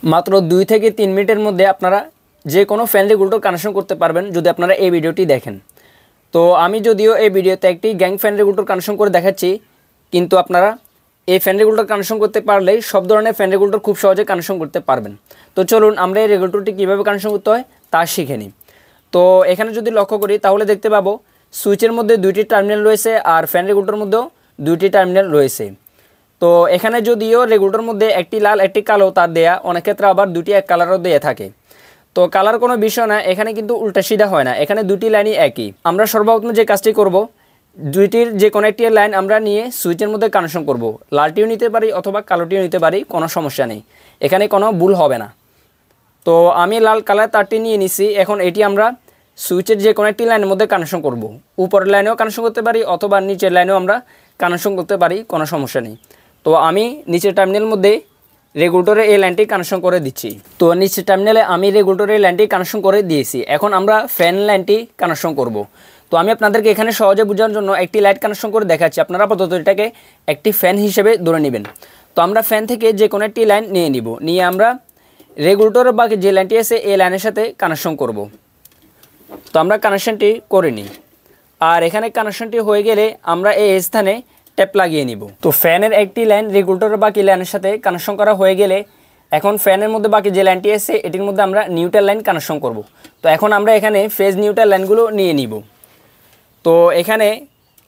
মাত্র 2 থেকে 3 মিনিটের মধ্যে আপনারা যে কোনো ফ্যান রেগুলেটর কানেকশন করতে পারবেন যদি আপনারা এই ভিডিওটি দেখেন। তো আমি যদিও এই ভিডিওতে একটি গ্যাং ফ্যান রেগুলেটর কানেকশন করে দেখাচ্ছি, কিন্তু আপনারা এই ফ্যান রেগুলেটর কানেকশন করতে পারলেই সব ধরনের ফ্যান রেগুলেটর খুব সহজে কানেকশন করতে পারবেন। তো চলুন আমরা এই রেগুলেটরটি কীভাবে কানেকশন করতে হয় তা শিখে নিই। তো এখানে যদি লক্ষ্য করি তাহলে দেখতে পাবো সুইচের মধ্যে 2টি টার্মিনাল রয়েছে আর ফ্যান রেগুলেটরের মধ্যেও 2টি টার্মিনাল রয়েছে। তো এখানে যদিও রেগুলেটরের মধ্যে একটি লাল একটি কালো তার দেয়া, অনেক ক্ষেত্রে আবার 2টি এক কালারও দেয়া থাকে। তো কালার কোনো বিষয় না, এখানে কিন্তু উল্টা সিধা হয় না, এখানে 2টি লাইনই একই। আমরা সর্বপ্রথম যে কাজটি করব, 2টির যে কোনো একটি লাইন আমরা নিয়ে সুইচের মধ্যে কানেকশন করব। লালটিও নিতে পারি অথবা কালোটিও নিতে পারি, কোনো সমস্যা নেই, এখানে কোনো ভুল হবে না। তো আমি লাল কালার তারটি নিয়ে নিছি। এখন এটি আমরা সুইচের যে কোনো একটি লাইনের মধ্যে কানেকশন করব। উপরের লাইনেও কানেকশন করতে পারি অথবা নিচের লাইনেও আমরা কানেকশন করতে পারি, কোনো সমস্যা নেই। তো আমি নিচের টার্মিনালের মধ্যে রেগুলেটরের এই লাইনটি কানেকশন করে দিচ্ছি। তো নিচের টার্মিনালে আমি রেগুলেটরের লাইনটি কানেকশন করে দিয়েছি। এখন আমরা ফ্যান লাইনটি কানেকশন করব। তো আমি আপনাদেরকে এখানে সহজে বোঝানোর জন্য একটি লাইট কানেকশন করে দেখাচ্ছি, আপনারা আপাতত এটাকে একটি ফ্যান হিসেবে ধরে নেবেন। তো আমরা ফ্যান থেকে যে কোনো একটি লাইন নিয়ে নিব, নিয়ে আমরা রেগুলেটরের বাকি যে লাইনটি আছে এই লাইনের সাথে কানেকশন করব। তো আমরা কানেকশনটি করে নিই, আর এখানে কানেকশনটি হয়ে গেলে আমরা এই স্থানে ট্যাপ লাগিয়ে নিব। তো ফ্যানের একটি লাইন রেগুলেটরের বাকি লাইনের সাথে কানেকশন করা হয়ে গেলে এখন ফ্যানের মধ্যে বাকি যে লাইনটি আছে এটির মধ্যে আমরা নিউট্রাল লাইন কানেকশন করব। তো এখন আমরা এখানে ফেজ নিউট্রাল লাইনগুলো নিয়ে নিব। তো এখানে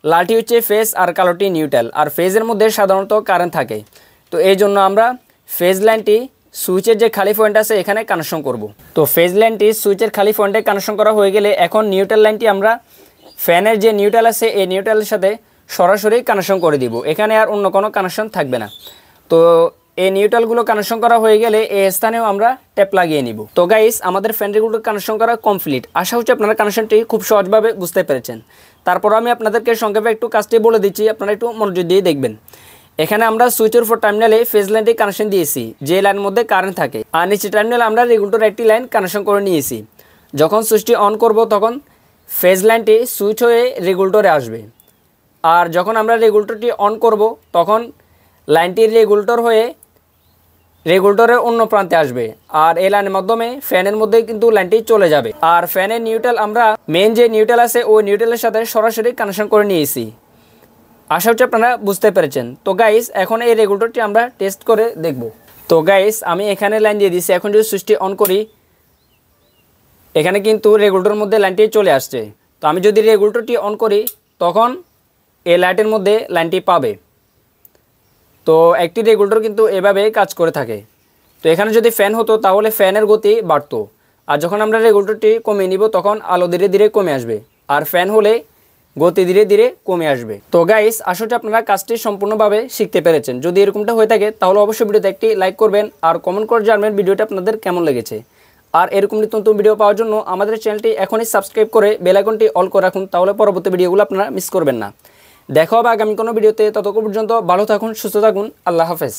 লালটি হচ্ছে ফেজ আর কালোটি নিউট্রাল, আর ফেজের মধ্যে সাধারণত কারেন্ট থাকে। তো এই জন্য আমরা ফেজ লাইনটি সুইচের যে খালি পয়েন্ট আছে এখানে কানেকশন করব। তো ফেজ লাইনটি সুইচের খালি পয়েন্টে কানেকশন করা হয়ে গেলে এখন নিউট্রাল লাইনটি আমরা ফ্যানের যে নিউট্রাল আছে এই নিউট্রালের সাথে সরাসরি কানেকশন করে দিব, এখানে আর অন্য কোনো কানেকশন থাকবে না। তো এই নিউট্রালগুলো কানেকশন করা হয়ে গেলে এই স্থানেও আমরা ট্যাপ লাগিয়ে নিব। তো গাইস, আমাদের ফ্যান রেগুলেটর কানেকশন করা কমপ্লিট। আশা হচ্ছে আপনারা কানেকশনটি খুব সহজভাবে বুঝতে পেরেছেন। তারপর আমি আপনাদেরকে সংক্ষেপে একটু কাজটি বলে দিচ্ছি, আপনারা একটু মনোযোগ দিয়ে দেখবেন। এখানে আমরা সুইচের উপর টার্মিনালে ফেজ লাইনটি কানেকশন দিয়েছি, যে লাইনের মধ্যে কারেন্ট থাকে, আর নিচে টার্মিনালে আমরা রেগুলেটর একটি লাইন কানেকশন করে নিয়েছি। যখন সুইচটি অন করব তখন ফেজ লাইনটি সুইচ হয়ে রেগুলেটরে আসবে, আর যখন আমরা রেগুলেটরটি অন করব তখন লাইনটি রেগুলেটর হয়ে রেগুলেটরের অন্য প্রান্তে আসবে, আর এই লাইনের মাধ্যমে ফ্যানের মধ্যে কিন্তু লাইনটি চলে যাবে। আর ফ্যানের নিউট্রাল আমরা মেন যে নিউট্রাল আছে ওই নিউট্রালের সাথে সরাসরি কানেকশন করে নিয়েছি। আশা হচ্ছে আপনারা বুঝতে পেরেছেন। তো গাইস, এখন এই রেগুলেটরটি আমরা টেস্ট করে দেখব। তো গাইস, আমি এখানে লাইন দিয়ে দিয়েছি। এখন যদি সুইচটি অন করি এখানে কিন্তু রেগুলেটরের মধ্যে লাইনটি চলে আসছে। তো আমি যদি রেগুলেটরটি অন করি তখন এই লাইটের মধ্যে লাইনটি পাবে। তো একটি রেগুলেটর কিন্তু এভাবে কাজ করে থাকে। তো এখানে যদি ফ্যান হতো তাহলে ফ্যানের গতি বাড়তো, আর যখন আমরা রেগুলেটরটি কমিয়ে নিব তখন আলো ধীরে ধীরে কমে আসবে, আর ফ্যান হলে গতি ধীরে ধীরে কমে আসবে। তো গাইস, আসলে আপনারা কাজটি সম্পূর্ণভাবে শিখতে পেরেছেন। যদি এরকমটা হয়ে থাকে তাহলে অবশ্যই ভিডিওতে একটি লাইক করবেন আর কমেন্ট করে জানাবেন ভিডিওটা আপনাদের কেমন লেগেছে। আর এরকম নিত্য নতুন ভিডিও পাওয়ার জন্য আমাদের চ্যানেলটি এখনই সাবস্ক্রাইব করে বেল আইকনটি অল করে রাখুন, তাহলে পরবর্তী ভিডিওগুলো আপনারা মিস করবেন না। দেখা হবে আগামী কোনো ভিডিওতে, ততক্ষণ পর্যন্ত ভালো থাকুন, সুস্থ থাকুন, আল্লাহ হাফেজ।